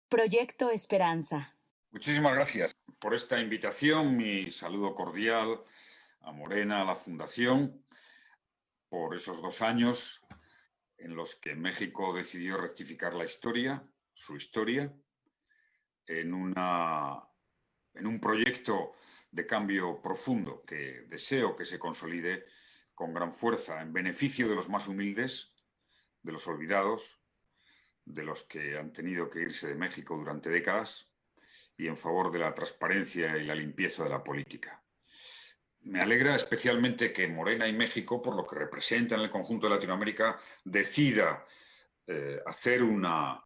Proyecto Esperanza. Muchísimas gracias por esta invitación. Mi saludo cordial a Morena, a la Fundación, por esos 2 años en los que México decidió rectificar la historia, su historia, en un proyecto de cambio profundo que deseo que se consolide con gran fuerza en beneficio de los más humildes, de los olvidados, de los que han tenido que irse de México durante décadas, y en favor de la transparencia y la limpieza de la política. Me alegra especialmente que Morena y México, por lo que representa en el conjunto de Latinoamérica, decida hacer una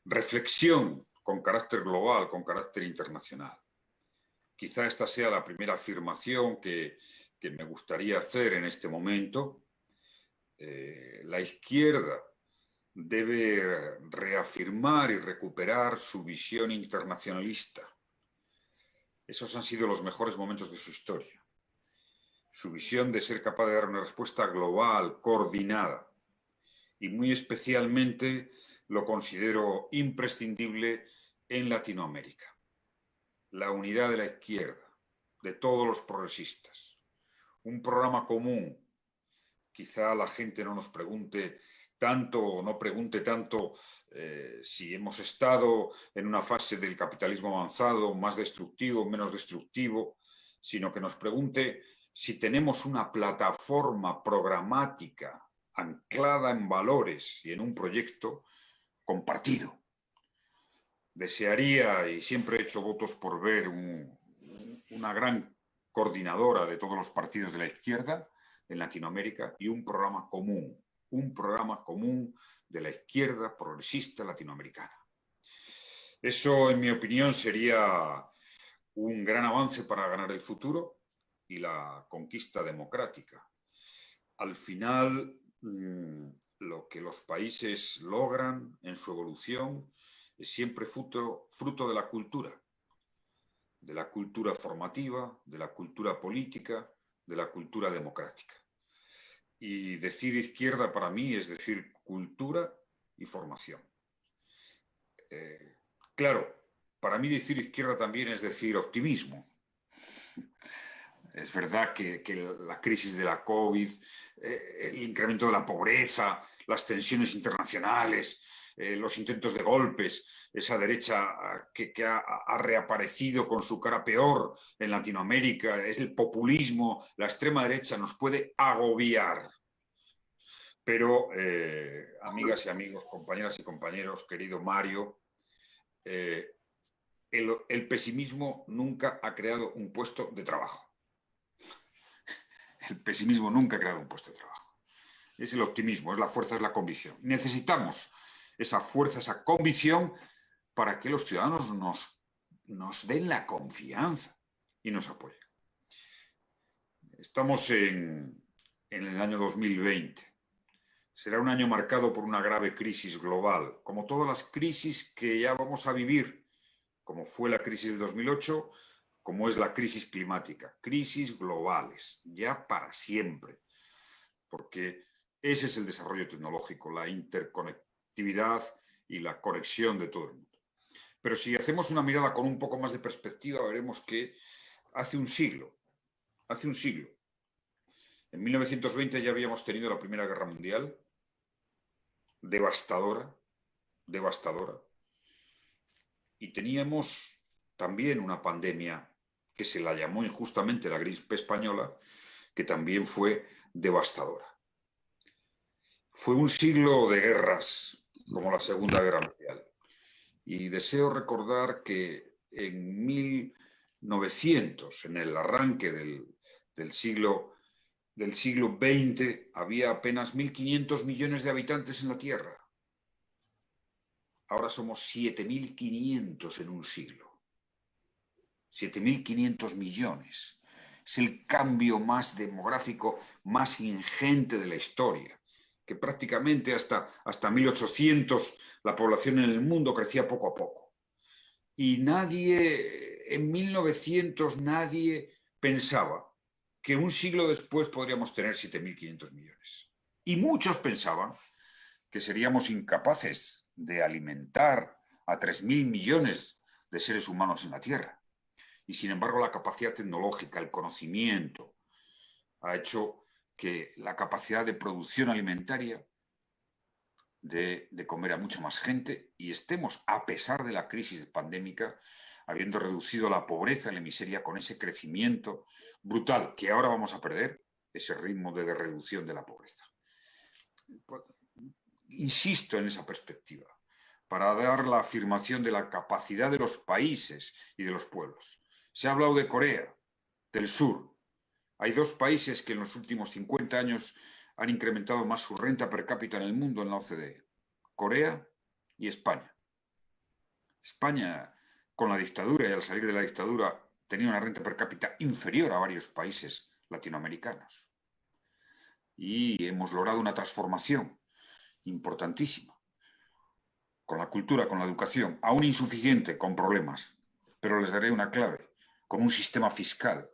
reflexión con carácter global, con carácter internacional. Quizá esta sea la primera afirmación que me gustaría hacer en este momento. La izquierda debe reafirmar y recuperar su visión internacionalista. Esos han sido los mejores momentos de su historia. Su visión de ser capaz de dar una respuesta global, coordinada. Y muy especialmente lo considero imprescindible en Latinoamérica. La unidad de la izquierda, de todos los progresistas. Un programa común. Quizá la gente no nos pregunte tanto o no pregunte tanto si hemos estado en una fase del capitalismo avanzado, más destructivo, menos destructivo, sino que nos pregunte si tenemos una plataforma programática anclada en valores y en un proyecto compartido. Desearía, y siempre he hecho votos por ver una gran coordinadora de todos los partidos de la izquierda en Latinoamérica y un programa común de la izquierda progresista latinoamericana. Eso, en mi opinión, sería un gran avance para ganar el futuro y la conquista democrática. Al final, lo que los países logran en su evolución es siempre fruto de la cultura formativa, de la cultura política, de la cultura democrática. Y decir izquierda para mí es decir cultura y formación. Claro, para mí decir izquierda también es decir optimismo. Es verdad que la crisis de la COVID, el incremento de la pobreza, las tensiones internacionales, los intentos de golpes, esa derecha que ha reaparecido con su cara peor en Latinoamérica, es el populismo, la extrema derecha nos puede agobiar. Pero, amigas y amigos, compañeras y compañeros, querido Mario, el pesimismo nunca ha creado un puesto de trabajo. El pesimismo nunca ha creado un puesto de trabajo. Es el optimismo, es la fuerza, es la convicción. Necesitamos esa fuerza, esa convicción para que los ciudadanos nos den la confianza y nos apoyen. Estamos en el año 2020. Será un año marcado por una grave crisis global, como todas las crisis que ya vamos a vivir, como fue la crisis del 2008, como es la crisis climática, crisis globales, ya para siempre, porque ese es el desarrollo tecnológico, la interconectividad y la conexión de todo el mundo. Pero si hacemos una mirada con un poco más de perspectiva, veremos que hace un siglo, en 1920 ya habíamos tenido la Primera Guerra Mundial, devastadora, y teníamos también una pandemia que se la llamó injustamente la gripe española, que también fue devastadora. Fue un siglo de guerras, como la Segunda Guerra Mundial. Y deseo recordar que en 1900, en el arranque del siglo XX, había apenas 1.500 millones de habitantes en la Tierra. Ahora somos 7.500 en un siglo. 7.500 millones. Es el cambio más demográfico, más ingente de la historia, que prácticamente hasta 1800 la población en el mundo crecía poco a poco. Y en 1900 nadie pensaba que un siglo después podríamos tener 7.500 millones. Y muchos pensaban que seríamos incapaces de alimentar a 3.000 millones de seres humanos en la Tierra. Y sin embargo la capacidad tecnológica, el conocimiento, ha hecho que la capacidad de producción alimentaria de comer a mucha más gente y estemos, a pesar de la crisis pandémica, habiendo reducido la pobreza y la miseria con ese crecimiento brutal que ahora vamos a perder, ese ritmo de reducción de la pobreza. Insisto en esa perspectiva, para dar la afirmación de la capacidad de los países y de los pueblos. Se ha hablado de Corea del Sur. Hay dos países que en los últimos 50 años han incrementado más su renta per cápita en el mundo en la OCDE. Corea y España. España, con la dictadura y al salir de la dictadura, tenía una renta per cápita inferior a varios países latinoamericanos. Y hemos logrado una transformación importantísima. Con la cultura, con la educación, aún insuficiente, con problemas. Pero les daré una clave, con un sistema fiscal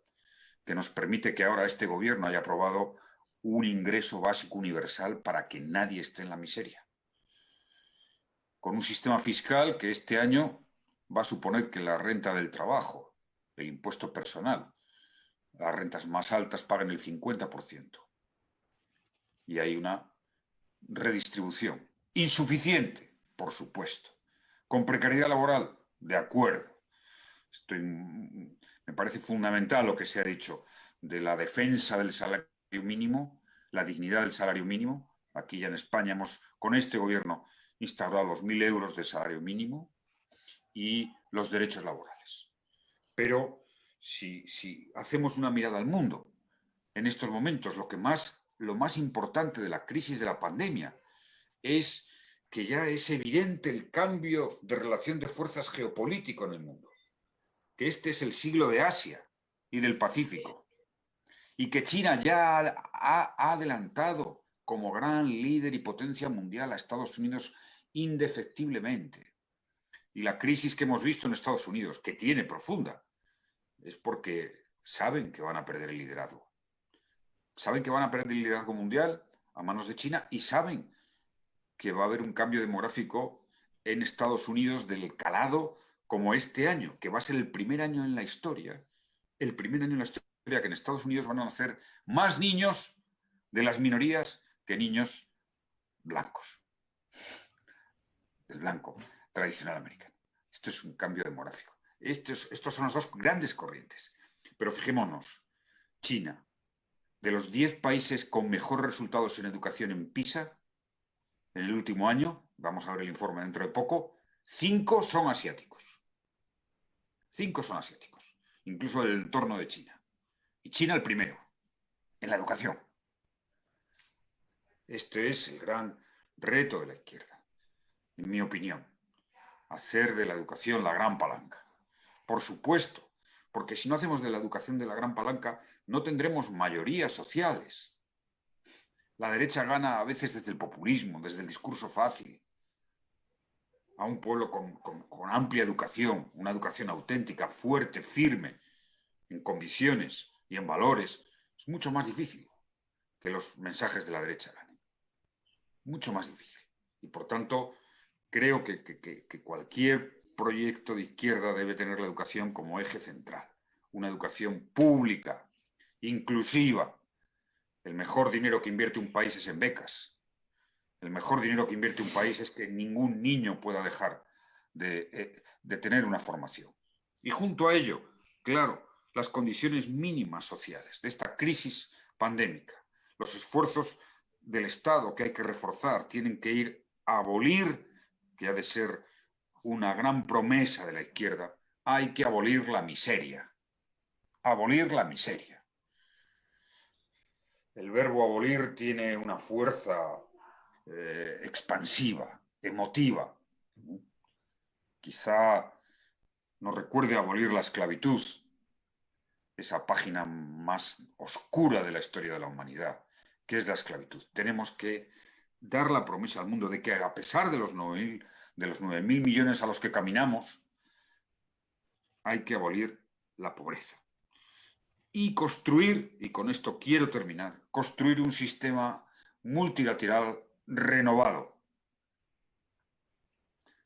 que nos permite que ahora este gobierno haya aprobado un ingreso básico universal para que nadie esté en la miseria. Con un sistema fiscal que este año va a suponer que la renta del trabajo, el impuesto personal, las rentas más altas paguen el 50%. Y hay una redistribución insuficiente, por supuesto. Con precariedad laboral, de acuerdo. Me parece fundamental lo que se ha dicho de la defensa del salario mínimo, la dignidad del salario mínimo. Aquí ya en España hemos, con este gobierno, instaurado los 1.000 euros de salario mínimo y los derechos laborales. Pero si hacemos una mirada al mundo, en estos momentos lo más importante de la crisis de la pandemia es que ya es evidente el cambio de relación de fuerzas geopolítico en el mundo, que este es el siglo de Asia y del Pacífico, y que China ya ha adelantado como gran líder y potencia mundial a Estados Unidos indefectiblemente. Y la crisis que hemos visto en Estados Unidos, que tiene profunda, es porque saben que van a perder el liderazgo. Saben que van a perder el liderazgo mundial a manos de China y saben que va a haber un cambio demográfico en Estados Unidos del calado como este año, que va a ser el primer año en la historia, que en Estados Unidos van a nacer más niños de las minorías que niños blancos, del blanco tradicional americano. Esto es un cambio demográfico. Estos son las dos grandes corrientes. Pero fijémonos, China, de los 10 países con mejores resultados en educación en PISA, en el último año, vamos a ver el informe dentro de poco, 5 son asiáticos. 5 son asiáticos, incluso el entorno de China. Y China el primero, en la educación. Este es el gran reto de la izquierda, en mi opinión. Hacer de la educación la gran palanca. Por supuesto, porque si no hacemos de la educación de la gran palanca, no tendremos mayorías sociales. La derecha gana a veces desde el populismo, desde el discurso fácil. A un pueblo con amplia educación, una educación auténtica, fuerte, firme, en convicciones y en valores, es mucho más difícil que los mensajes de la derecha ganen. Mucho más difícil. Y por tanto, creo que cualquier proyecto de izquierda debe tener la educación como eje central. Una educación pública, inclusiva. El mejor dinero que invierte un país es en becas. El mejor dinero que invierte un país es que ningún niño pueda dejar de tener una formación. Y junto a ello, claro, las condiciones mínimas sociales de esta crisis pandémica, los esfuerzos del Estado que hay que reforzar, tienen que ir a abolir, que ha de ser una gran promesa de la izquierda, hay que abolir la miseria. Abolir la miseria. El verbo abolir tiene una fuerza expansiva, emotiva. Quizá nos recuerde abolir la esclavitud, esa página más oscura de la historia de la humanidad, que es la esclavitud. Tenemos que dar la promesa al mundo de que a pesar de los 9.000 millones a los que caminamos, hay que abolir la pobreza. Y construir, y con esto quiero terminar, construir un sistema multilateral renovado.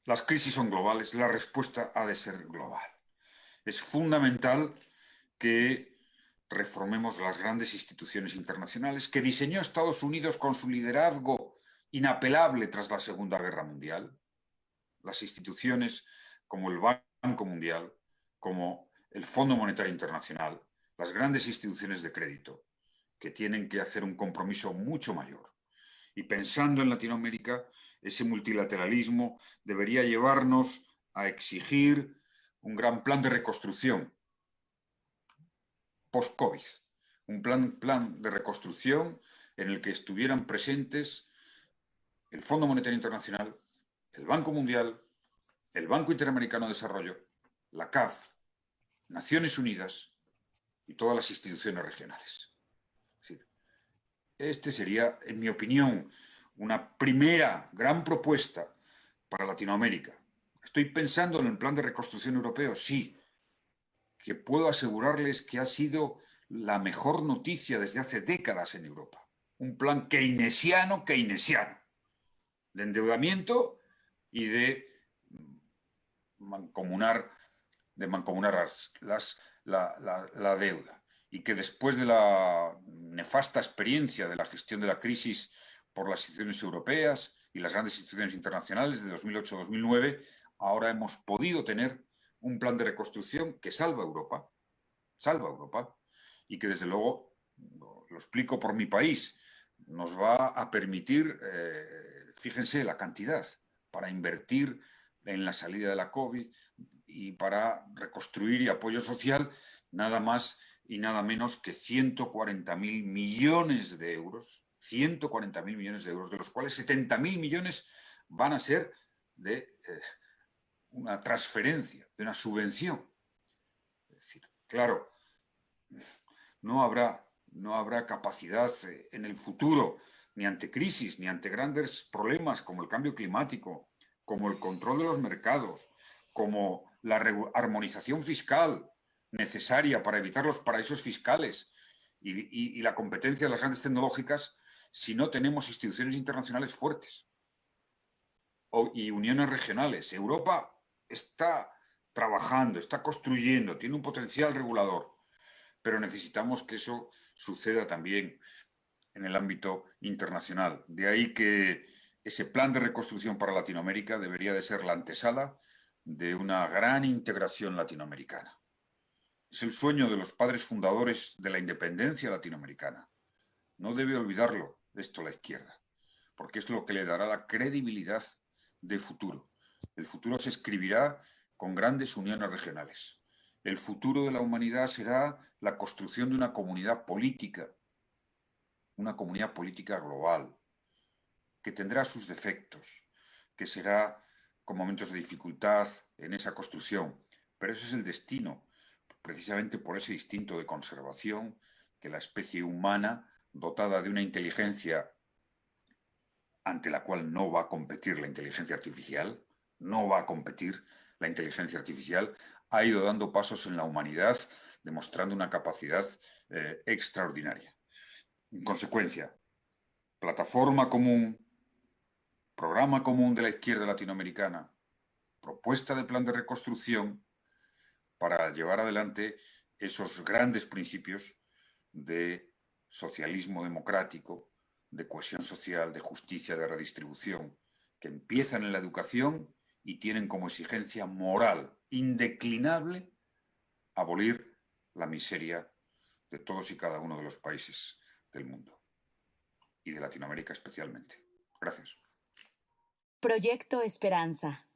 Las crisis son globales, la respuesta ha de ser global. Es fundamental que reformemos las grandes instituciones internacionales que diseñó Estados Unidos con su liderazgo inapelable tras la Segunda Guerra Mundial. Las instituciones como el Banco Mundial, como el Fondo Monetario Internacional, las grandes instituciones de crédito, que tienen que hacer un compromiso mucho mayor. Y pensando en Latinoamérica, ese multilateralismo debería llevarnos a exigir un gran plan de reconstrucción post-COVID, un plan de reconstrucción en el que estuvieran presentes el Fondo Monetario Internacional, el Banco Mundial, el Banco Interamericano de Desarrollo, la CAF, Naciones Unidas y todas las instituciones regionales. Es decir, este sería, en mi opinión, una primera gran propuesta para Latinoamérica. ¿Estoy pensando en el plan de reconstrucción europeo? Sí, que puedo asegurarles que ha sido la mejor noticia desde hace décadas en Europa. Un plan keynesiano, de endeudamiento y de mancomunar la deuda. Y que después de la nefasta experiencia de la gestión de la crisis por las instituciones europeas y las grandes instituciones internacionales de 2008-2009, ahora hemos podido tener un plan de reconstrucción que salva Europa, y que desde luego, lo explico por mi país, nos va a permitir, fíjense la cantidad, para invertir en la salida de la COVID y para reconstruir y apoyo social, nada más y nada menos que 140.000 millones de euros, 140.000 millones de euros, de los cuales 70.000 millones van a ser de una transferencia, de una subvención. Es decir, claro, no habrá capacidad en el futuro, ni ante crisis, ni ante grandes problemas como el cambio climático, como el control de los mercados, como la armonización fiscal necesaria para evitar los paraísos fiscales y la competencia de las grandes tecnológicas, si no tenemos instituciones internacionales fuertes y uniones regionales. Europa está trabajando, está construyendo, tiene un potencial regulador, pero necesitamos que eso suceda también en el ámbito internacional. De ahí que ese plan de reconstrucción para Latinoamérica debería de ser la antesala de una gran integración latinoamericana. Es el sueño de los padres fundadores de la independencia latinoamericana. No debe olvidarlo esto la izquierda, porque es lo que le dará la credibilidad de futuro. El futuro se escribirá con grandes uniones regionales. El futuro de la humanidad será la construcción de una comunidad política global, que tendrá sus defectos, que será con momentos de dificultad en esa construcción, pero ese es el destino, precisamente por ese instinto de conservación que la especie humana, dotada de una inteligencia ante la cual no va a competir la inteligencia artificial, ha ido dando pasos en la humanidad, demostrando una capacidad extraordinaria. En consecuencia, plataforma común, programa común de la izquierda latinoamericana, propuesta de plan de reconstrucción para llevar adelante esos grandes principios de socialismo democrático, de cohesión social, de justicia, de redistribución, que empiezan en la educación y tienen como exigencia moral indeclinable abolir la miseria de todos y cada uno de los países del mundo y de Latinoamérica especialmente. Gracias. Proyecto Esperanza.